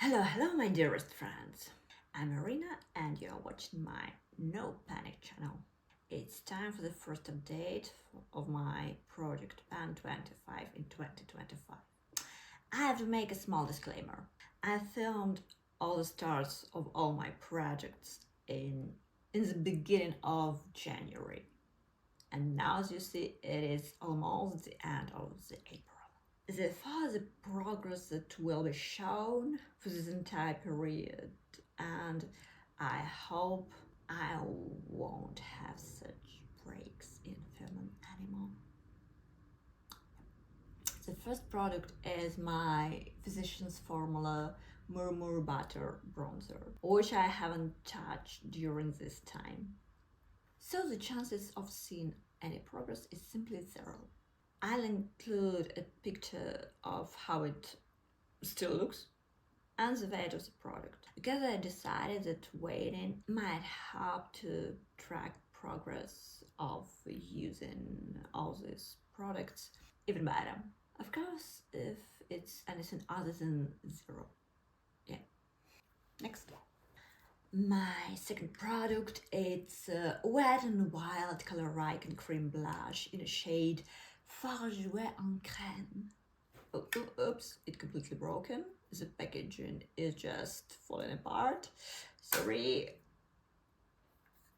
Hello, my dearest friends. I'm Iryna, and you're watching my No Panic channel. It's time for the first update of my project Pan 25 in 2025. I have to make a small disclaimer. I filmed all the starts of all my projects in the beginning of January. And now, as you see, it is almost the end of the April. The further progress that will be shown for this entire period, and I hope I won't have such breaks in filming anymore. The first product is my Physicians Formula Murmur Butter Bronzer, which I haven't touched during this time. So the chances of seeing any progress is simply zero. I'll include a picture of how it still looks and the weight of the product, because I decided that weighting might help to track progress of using all these products even better. Of course, if it's anything other than zero. Yeah. Next. My second product, it's a Wet n Wild Color Icon Cream Blush in a shade Far Jouet en Crème. Oops, it's completely broken. The packaging is just falling apart. Sorry.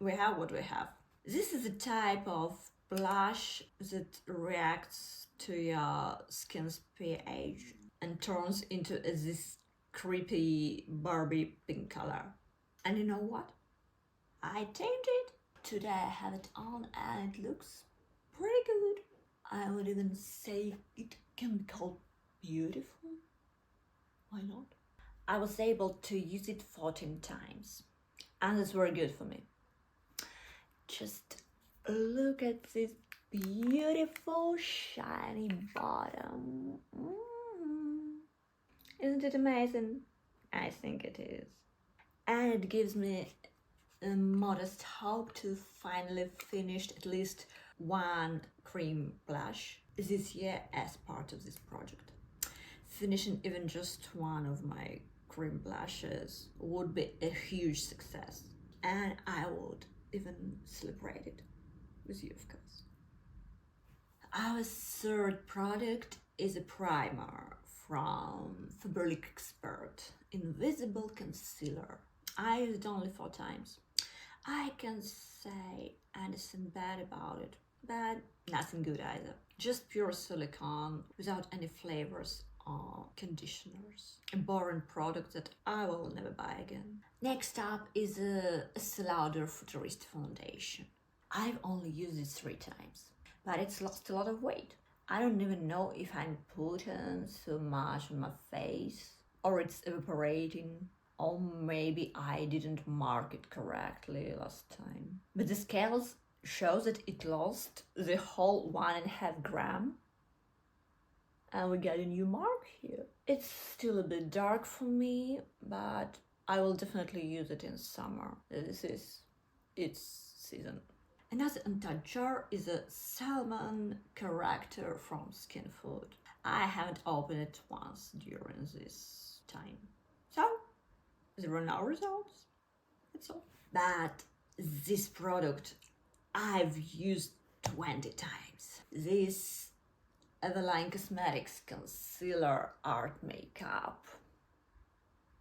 We have what we have. This is a type of blush that reacts to your skin's pH and turns into this creepy Barbie pink color. And you know what? I tamed it. Today I have it on and it looks pretty good. I would even say it can be called beautiful. Why not? I was able to use it 14 times, and it's very good for me. Just look at this beautiful shiny bottom. Isn't it amazing? I think it is. And it gives me a modest hope to finally finish at least one cream blush this year as part of this project. Finishing even just one of my cream blushes would be a huge success, and I would even celebrate it with you, of course. Our third product is a primer from Faberlic Expert Invisible Concealer. I used it only 4 times. I can say anything bad about it, but nothing good either. Just pure silicone without any flavors or conditioners. A boring product that I will never buy again. Next up is a Lauder Futurist Foundation. I've only used it 3 times, but it's lost a lot of weight. I don't even know if I'm putting so much on my face, or it's evaporating, or maybe I didn't mark it correctly last time. But the scales shows that it lost the whole 1.5 gram. And we got a new mark here. It's still a bit dark for me, but I will definitely use it in summer. This is its season. Another untouched jar is a salmon corrector from Skin Food. I haven't opened it once during this time. So, there are no results. That's all. But this product I've used 20 times. This Eveline Cosmetics Concealer Art Makeup.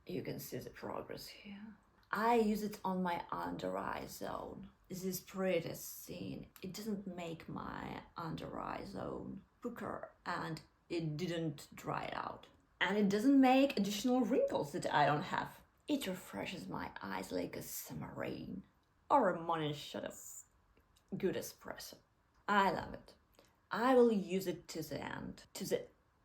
You can see the progress here. I use it on my under eye zone. This is pretty thin. It doesn't make my under eye zone pucker, and it didn't dry it out. And it doesn't make additional wrinkles that I don't have. It refreshes my eyes like a summer rain or a morning shot of good espresso. I love it. I will use it to the end, to the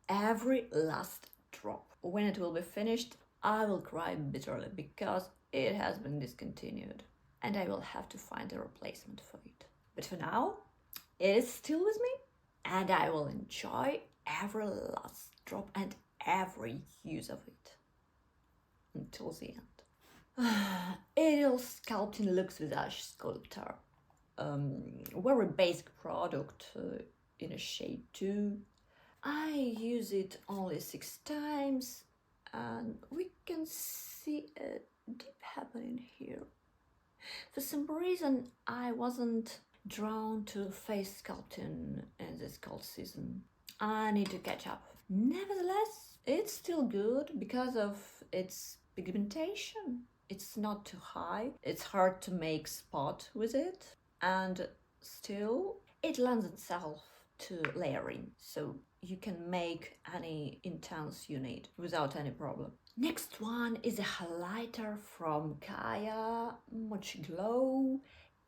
every last drop. When it will be finished, I will cry bitterly because it has been discontinued and I will have to find a replacement for it. But for now, it is still with me and I will enjoy every last drop and every use of it until the end. Ideal Sculpting Luxe Visage Sculptor. Very basic product in a shade 2. I use it only 6 times and we can see a dip happening here. For some reason, I wasn't drawn to face sculpting in this cold season. I need to catch up. Nevertheless, it's still good because of its pigmentation. It's not too high, it's hard to make spot with it, and still it lends itself to layering, so you can make any intense you need without any problem. Next one is a highlighter from Kaya Mochi Glow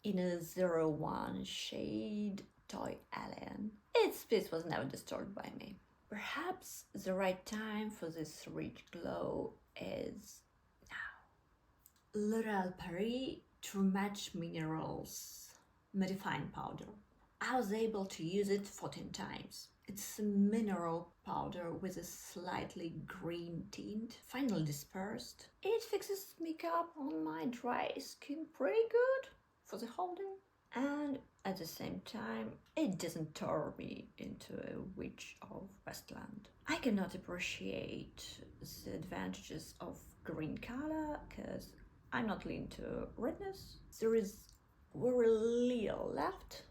in a 01 shade Toy Alien. Its piece was never disturbed by me. Perhaps the right time for this rich glow is now. L'Oréal Paris True Match Minerals Mattifying Powder. I was able to use it 14 times. It's a mineral powder with a slightly green tint, finely dispersed. It fixes makeup on my dry skin pretty good for the whole day. And at the same time, it doesn't turn me into a witch of Westland. I cannot appreciate the advantages of green color because I'm not lean to redness. There is very little left.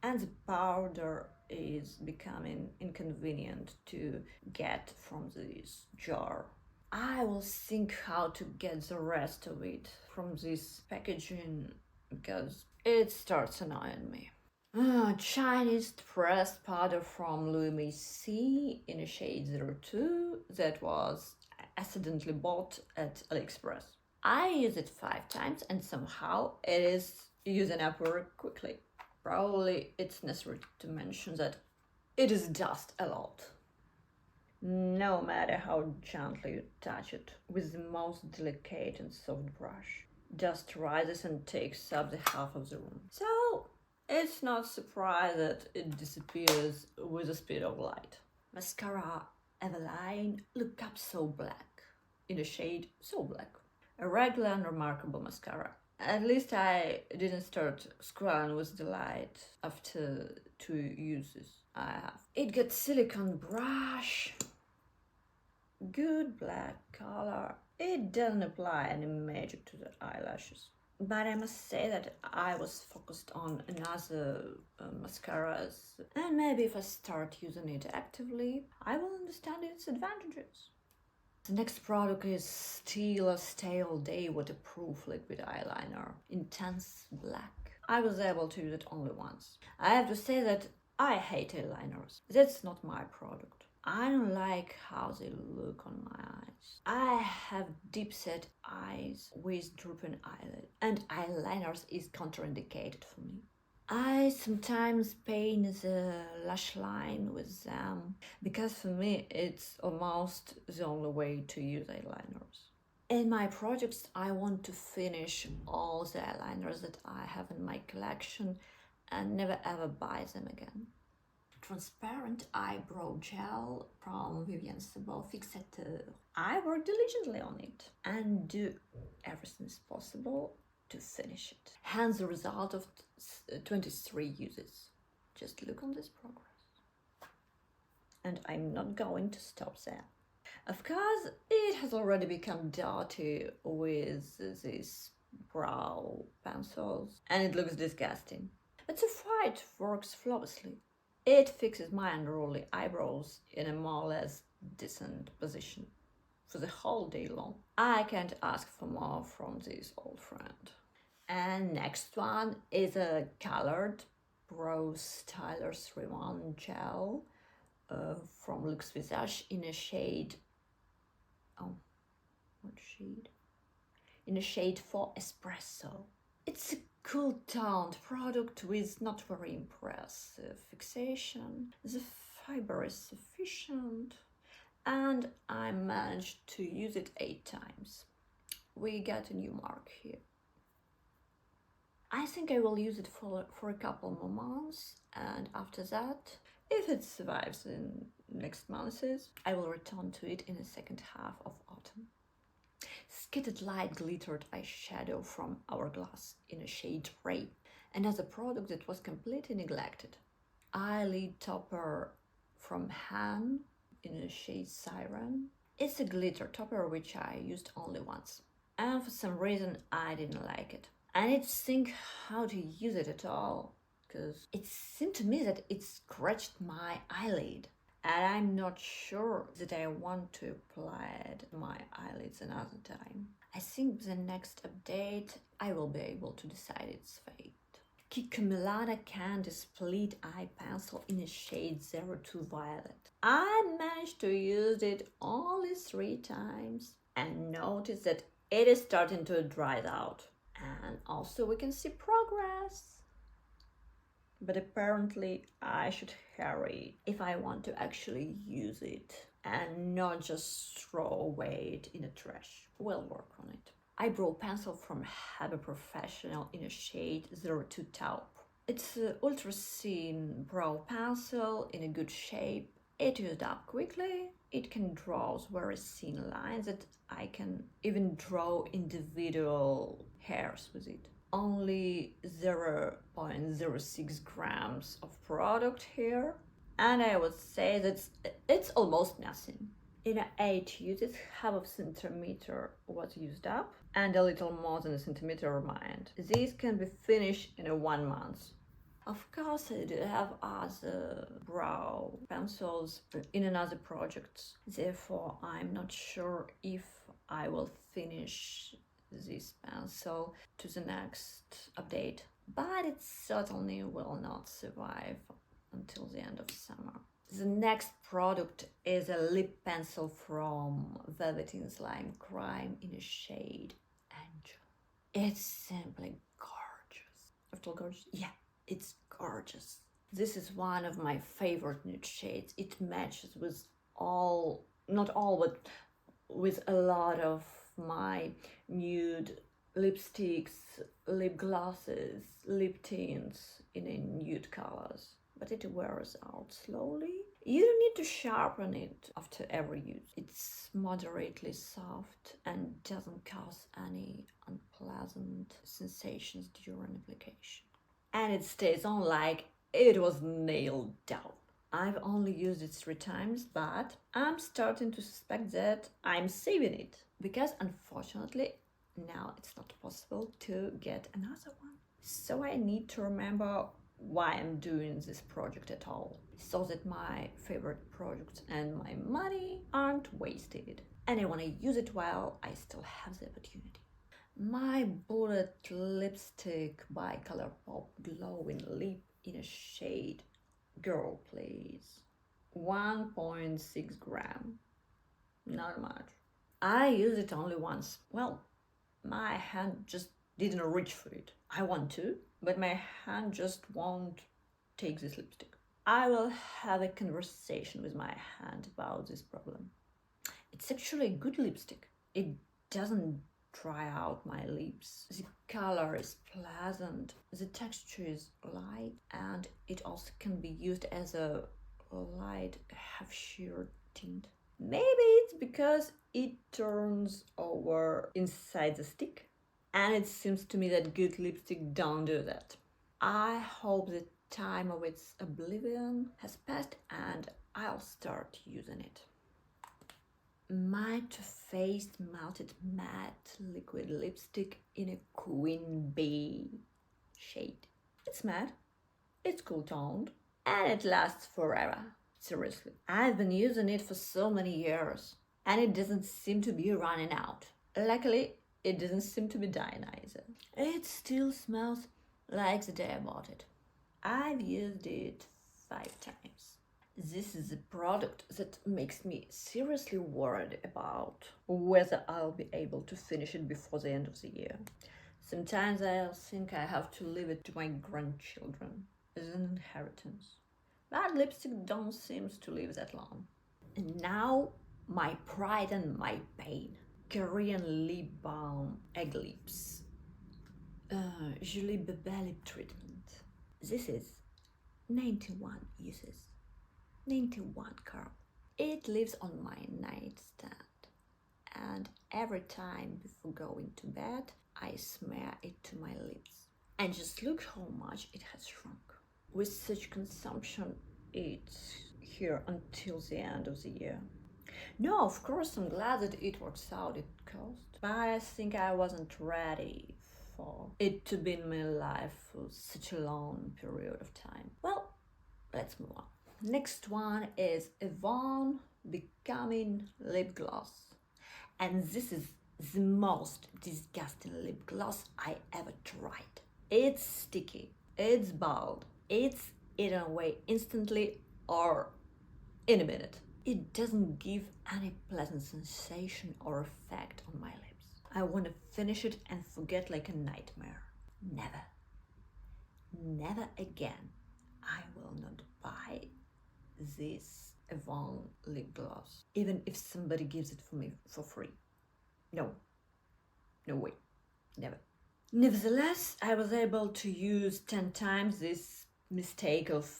And the powder is becoming inconvenient to get from this jar. I will think how to get the rest of it from this packaging because it starts annoying me. Chinese pressed powder from Louis Messi in a shade 02 that was accidentally bought at AliExpress. I use it 5 times and somehow it is using up very quickly. Probably it's necessary to mention that it is dust a lot. No matter how gently you touch it with the most delicate and soft brush, dust rises and takes up the half of the room. So it's not surprised that it disappears with the speed of light. Mascara Eveline Look Up So Black in a shade So Black. A regular and remarkable mascara. At least I didn't start scrolling with delight after 2 uses I have. It got silicone brush, good black color. It doesn't apply any magic to the eyelashes. But I must say that I was focused on another mascaras, and maybe if I start using it actively, I will understand its advantages. The next product is still a Stay All Day Waterproof Liquid Eyeliner, Intense Black. I was able to use it only once. I have to say that I hate eyeliners. That's not my product. I don't like how they look on my eyes. I have deep set eyes with drooping eyelid, and eyeliners is contraindicated for me. I sometimes paint the lash line with them because for me it's almost the only way to use eyeliners. In my projects, I want to finish all the eyeliners that I have in my collection and never ever buy them again. Transparent eyebrow gel from Vivienne Sabot Fixateur. I work diligently on it and do everything possible to finish it. Hence the result of 23 uses. Just look on this progress. And I'm not going to stop there. Of course, it has already become dirty with these brow pencils and it looks disgusting. But so far it works flawlessly. It fixes my unruly eyebrows in a more or less decent position for the whole day long. I can't ask for more from this old friend. And next one is a colored brow styler 3-1 gel from Luxe Visage in a shade. Oh, what shade? In a shade 4 Espresso. It's a cool toned product with not very impressive fixation. The fiber is sufficient, and I managed to use it 8 times. We get a new mark here. I think I will use it for a couple more months, and after that, if it survives in next months, I will return to it in the second half of autumn. Skidded Light Glittered Eyeshadow from Hourglass in a shade Ray, another product that was completely neglected. Eyelid Topper from Han in a shade Siren. It's a glitter topper which I used only once, and for some reason I didn't like it. I need to think how to use it at all, because it seemed to me that it scratched my eyelid, and I'm not sure that I want to apply it to my eyelids another time. I think with the next update I will be able to decide its fate. Kikomelada Candy Split Eye Pencil in a shade 02 Violet. I managed to use it only 3 times and noticed that it is starting to dry out. And also we can see progress. But apparently I should hurry if I want to actually use it and not just throw away it in the trash. We'll work on it. Eyebrow pencil from Haber Professional in a shade 02 Taupe. It's an ultra thin brow pencil in a good shape. It used up quickly. It can draw very thin lines that I can even draw individual hairs with it. Only 0.06 grams of product here, and I would say that it's almost nothing. In 8 uses, half of centimeter was used up, and a little more than a centimeter remained. These can be finished in 1 month. Of course, I do have other brow pencils in another projects. Therefore, I'm not sure if I will finish this pencil to the next update, but it certainly will not survive until the end of summer. The next product is a lip pencil from Velveteen Slime Crime in a shade Angel. It's simply gorgeous. After all, gorgeous? Yeah, it's gorgeous. This is one of my favorite nude shades. It matches with all, not all, but with a lot of my nude lipsticks, lip glosses, lip tints in a nude colors. But it wears out slowly. You don't need to sharpen it after every use. It's moderately soft and doesn't cause any unpleasant sensations during application. And it stays on like it was nailed down. I've only used it 3 times, but I'm starting to suspect that I'm saving it, because unfortunately now it's not possible to get another one. So I need to remember why I'm doing this project at all, so that my favorite projects and my money aren't wasted. And I want to use it while I still have the opportunity. My bullet lipstick by Colourpop glowing lip in a shade Girl Please. 1.6 gram. Not much. I used it only once. Well, my hand just didn't reach for it. I want to, but my hand just won't take this lipstick. I will have a conversation with my hand about this problem. It's actually a good lipstick. It doesn't dry out my lips. The color is pleasant, the texture is light, and it also can be used as a light half-sheer tint. Maybe it's because it turns over inside the stick, and it seems to me that good lipstick don't do that. I hope the time of its oblivion has passed and I'll start using it. My Too Faced Melted Matte Liquid Lipstick in a Queen Bee shade. It's matte, it's cool toned, and it lasts forever. Seriously, I've been using it for so many years, and it doesn't seem to be running out. Luckily, it doesn't seem to be dying either. It still smells like the day I bought it. I've used it 5 times. This is a product that makes me seriously worried about whether I'll be able to finish it before the end of the year. Sometimes I'll think I have to leave it to my grandchildren as an inheritance. But lipstick don't seem to live that long. And now, my pride and my pain. Korean lip balm egg lips. Julie Bebe lip treatment. This is 91 uses. 91 curl. It lives on my nightstand, and every time before going to bed I smear it to my lips, and just look how much it has shrunk. With such consumption, it here until the end of the year. No, of course, I'm glad that it works out, it cost. But I think I wasn't ready for it to be in my life for such a long period of time. Well, let's move on. Next one is Yvonne Becoming Lip Gloss. And this is the most disgusting lip gloss I ever tried. It's sticky, it's bold, it's eaten away instantly or in a minute. It doesn't give any pleasant sensation or effect on my lips. I want to finish it and forget like a nightmare. Never. Never again. I will not buy this Yvonne lip gloss, even if somebody gives it for me for free. No. No way. Never. Nevertheless, I was able to use 10 times this mistake of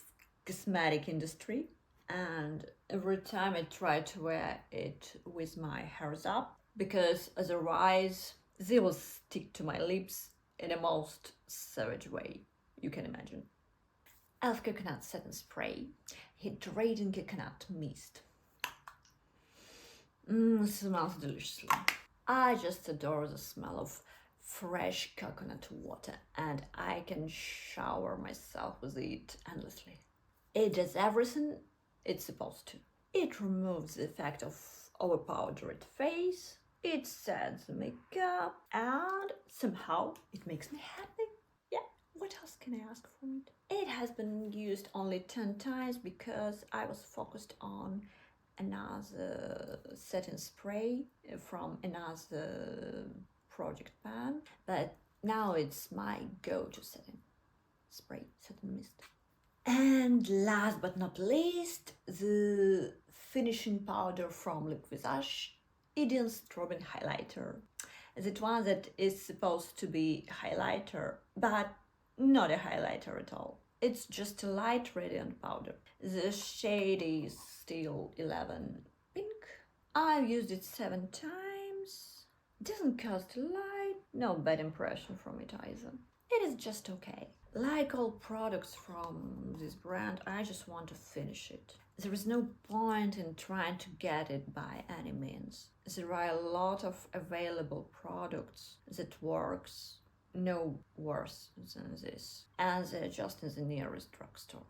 cosmetic industry, and every time I try to wear it with my hairs up, because otherwise they will stick to my lips in a most savage way you can imagine. Elf Coconut Setting Spray, Hydrating Coconut Mist. Smells deliciously. I just adore the smell of fresh coconut water, and I can shower myself with it endlessly. It does everything it's supposed to. It removes the effect of overpowdered face, it sets the makeup, and somehow it makes me happy. Yeah, what else can I ask for it? It has been used only 10 times because I was focused on another setting spray from another project pan, but now it's my go-to setting spray, setting mist. And last but not least, the finishing powder from Lip Visage, Ideal Strobing Highlighter. That one that is supposed to be highlighter, but not a highlighter at all. It's just a light radiant powder. The shade is still 11 pink. I've used it 7 times. Doesn't cost a lot. No bad impression from it either. It is just okay. Like all products from this brand, I just want to finish it. There is no point in trying to get it by any means. There are a lot of available products that works no worse than this, and they're just in the nearest drugstore.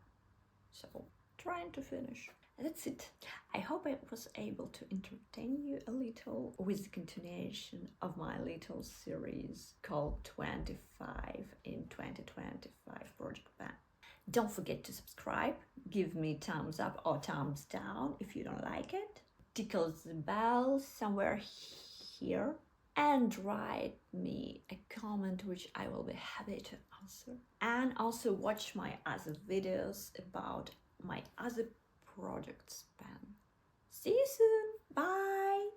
So, trying to finish. That's it. I hope I was able to entertain you a little with the continuation of my little series called 25 in 2025 Project Pan. Don't forget to subscribe, give me thumbs up or thumbs down if you don't like it, tickle the bell somewhere here, and write me a comment which I will be happy to answer. And also watch my other videos about my other projects pan. See you soon. Bye.